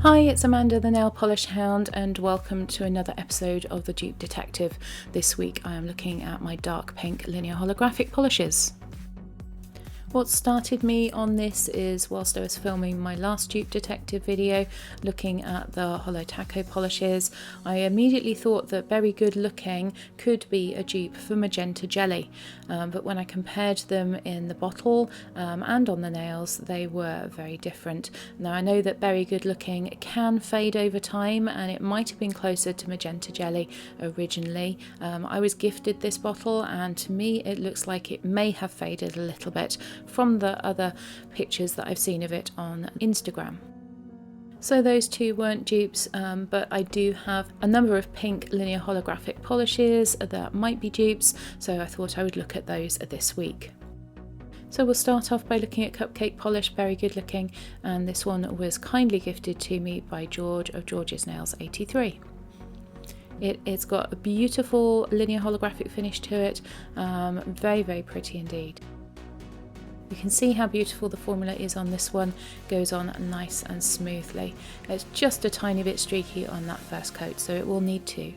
Hi, it's Amanda the Nail Polish Hound and welcome to another episode of the Dupe Detective. This week I am looking at my dark pink linear holographic polishes. What started me on this is whilst I was filming my last Dupe Detective video looking at the Holo taco polishes, I immediately thought that Very Good Looking could be a dupe for Magenta Jelly, but when I compared them in the bottle and on the nails, they were very different. Now I know that Very Good Looking can fade over time and it might have been closer to Magenta Jelly originally. I was gifted this bottle and to me it looks like it may have faded a little bit from the other pictures that I've seen of it on Instagram. So those two weren't dupes, but I do have a number of pink linear holographic polishes that might be dupes, so I thought I would look at those this week. So we'll start off by looking at Cupcake polish, Very Good Looking, and this one was kindly gifted to me by George of George's Nails 83. It's got a beautiful linear holographic finish to it, very, very pretty indeed. You can see how beautiful the formula is on this one, goes on nice and smoothly. It's just a tiny bit streaky on that first coat, so it will need to.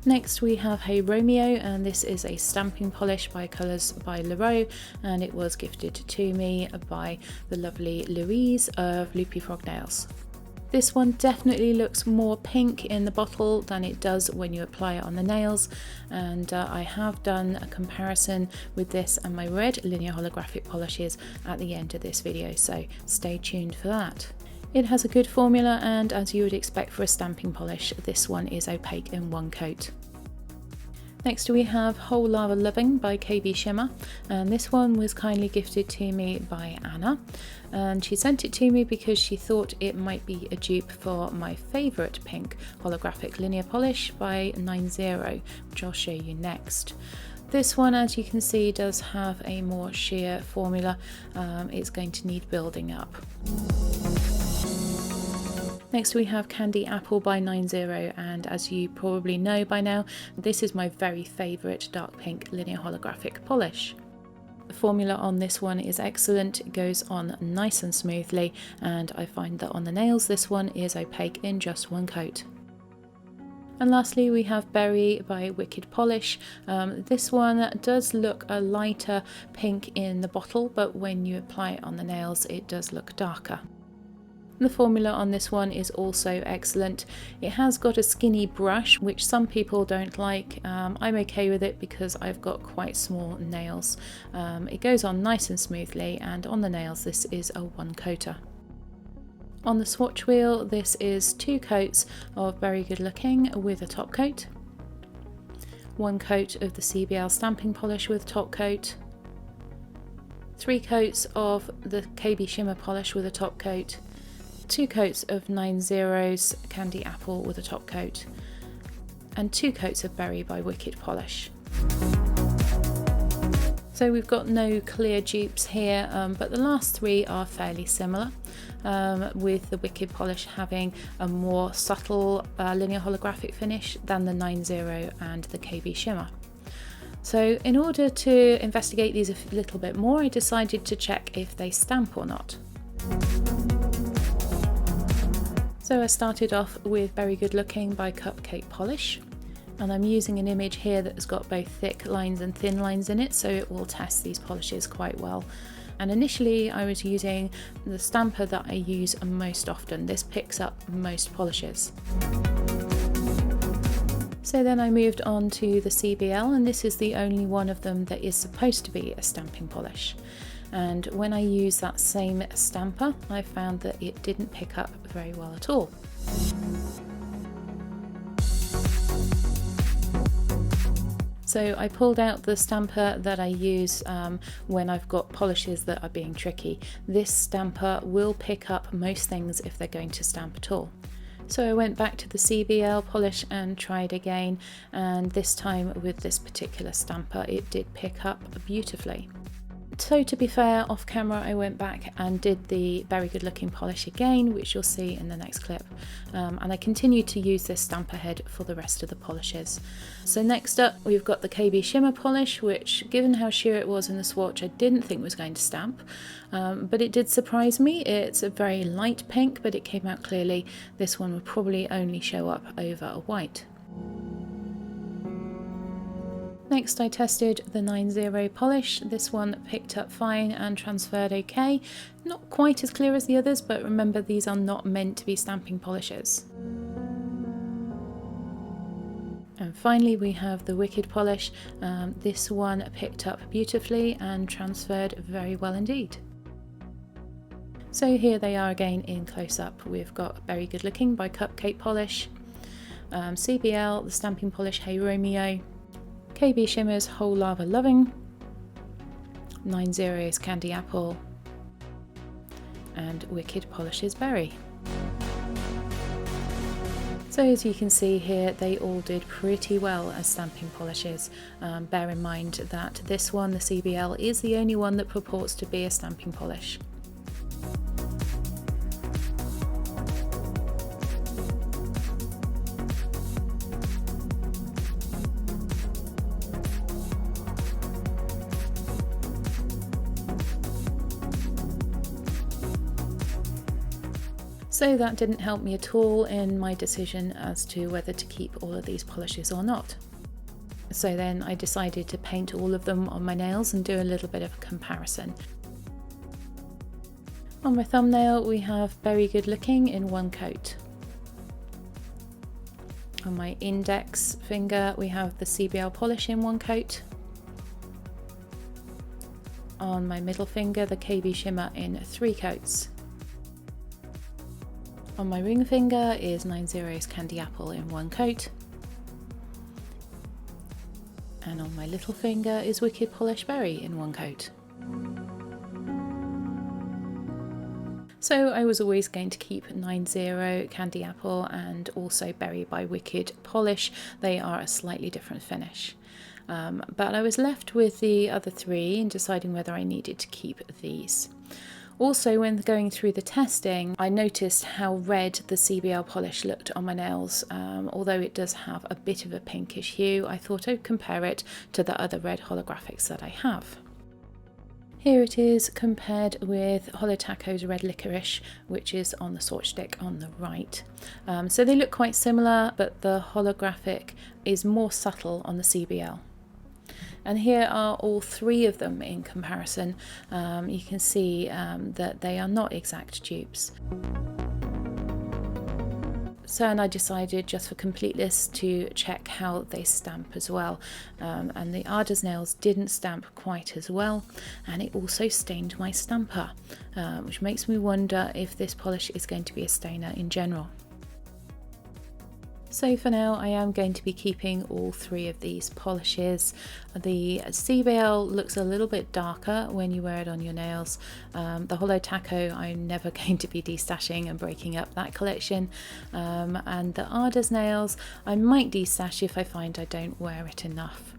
Next we have Hey Romeo, and this is a stamping polish by Colours by Llarowe, and it was gifted to me by the lovely Louise of Loopy Frog Nails. This one definitely looks more pink in the bottle than it does when you apply it on the nails, and I have done a comparison with this and my red linear holographic polishes at the end of this video, so stay tuned for that. It has a good formula, and as you would expect for a stamping polish, this one is opaque in one coat. Next we have Whole Lava Lovin by Shimmer, and this one was kindly gifted to me by Anna, and she sent it to me because she thought it might be a dupe for my favourite pink holographic linear polish by 90, which I'll show you next. This one, as you can see, does have a more sheer formula. It's going to need building up. Next we have Candy Apple by 90, and as you probably know by now, this is my very favourite dark pink linear holographic polish. The formula on this one is excellent, it goes on nice and smoothly, and I find that on the nails this one is opaque in just one coat. And lastly we have Berry by Wikkid Polish. This one does look a lighter pink in the bottle, but when you apply it on the nails it does look darker. The formula on this one is also excellent. It has got a skinny brush, which some people don't like. I'm okay with it because I've got quite small nails. It goes on nice and smoothly, and on the nails this is a one coater. On the swatch wheel this is 2 coats of Very Good Looking with a top coat, 1 coat of the CBL stamping polish with top coat, 3 coats of the KB Shimmer polish with a top coat, 2 coats of 90's Candy Apple with a top coat, and 2 coats of Berry by Wikkid Polish. So we've got no clear dupes here, but the last 3 are fairly similar, with the Wikkid Polish having a more subtle linear holographic finish than the 90 and the KB Shimmer. So in order to investigate these a little bit more, I decided to check if they stamp or not. So I started off with Very Good Looking by Cupcake Polish, and I'm using an image here that's got both thick lines and thin lines in it, so it will test these polishes quite well. And initially I was using the stamper that I use most often. This picks up most polishes. So then I moved on to the CBL, and this is the only one of them that is supposed to be a stamping polish. And when I use that same stamper, I found that it didn't pick up very well at all. So I pulled out the stamper that I use when I've got polishes that are being tricky. This stamper will pick up most things if they're going to stamp at all. So I went back to the CBL polish and tried again, and this time with this particular stamper it did pick up beautifully. So to be fair, off camera I went back and did the very good looking polish again, which you'll see in the next clip, and I continued to use this stamper head for the rest of the polishes. So next up we've got the KB Shimmer polish, which given how sheer it was in the swatch I didn't think was going to stamp, but it did surprise me. It's a very light pink, but it came out clearly. This one would probably only show up over a white. Next I tested the 90 polish. This one picked up fine and transferred okay. Not quite as clear as the others, but remember these are not meant to be stamping polishes. And finally we have the Wikkid polish. This one picked up beautifully and transferred very well indeed. So here they are again in close up. We've got Very Good Looking by Cupcake polish, CBL, the stamping polish Hey Romeo, KB Shimmer's Whole Lava Lovin, 90's Candy Apple, and Wikkid Polish's Berry. So as you can see here, they all did pretty well as stamping polishes. Bear in mind that this one, the CBL, is the only one that purports to be a stamping polish. So that didn't help me at all in my decision as to whether to keep all of these polishes or not. So then I decided to paint all of them on my nails and do a little bit of a comparison. On my thumbnail we have Very Good Looking in one coat. On my index finger we have the CBL polish in one coat. On my middle finger the KB Shimmer in 3 coats. On my ring finger is 90's Candy Apple in 1 coat. And on my little finger is Wikkid Polish Berry in 1 coat. So I was always going to keep 90 Candy Apple and also Berry by Wikkid polish. They are a slightly different finish. But I was left with the other 3 and deciding whether I needed to keep these. Also, when going through the testing, I noticed how red the CBL polish looked on my nails. Although it does have a bit of a pinkish hue, I thought I'd compare it to the other red holographics that I have. Here it is compared with Holo Taco's Red Licorice, which is on the swatch stick on the right. So they look quite similar, but the holographic is more subtle on the CBL. And here are all 3 of them in comparison. You can see that they are not exact dupes. So and I decided just for completeness to check how they stamp as well. And the Ada's nails didn't stamp quite as well, and it also stained my stamper, which makes me wonder if this polish is going to be a stainer in general. So for now I am going to be keeping all 3 of these polishes. The CBL looks a little bit darker when you wear it on your nails. The Holo Taco I'm never going to be destashing and breaking up that collection. And the Ada's nails I might destash if I find I don't wear it enough.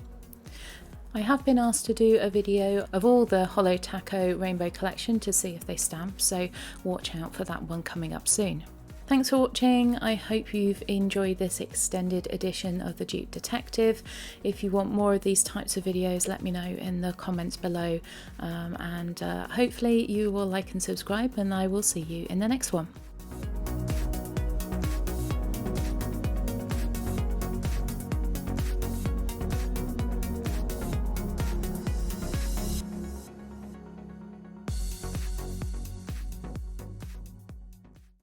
I have been asked to do a video of all the Holo Taco rainbow collection to see if they stamp, so watch out for that one coming up soon. Thanks for watching. I hope you've enjoyed this extended edition of the Dupe Detective. If you want more of these types of videos, let me know in the comments below, and hopefully you will like and subscribe, and I will see you in the next one.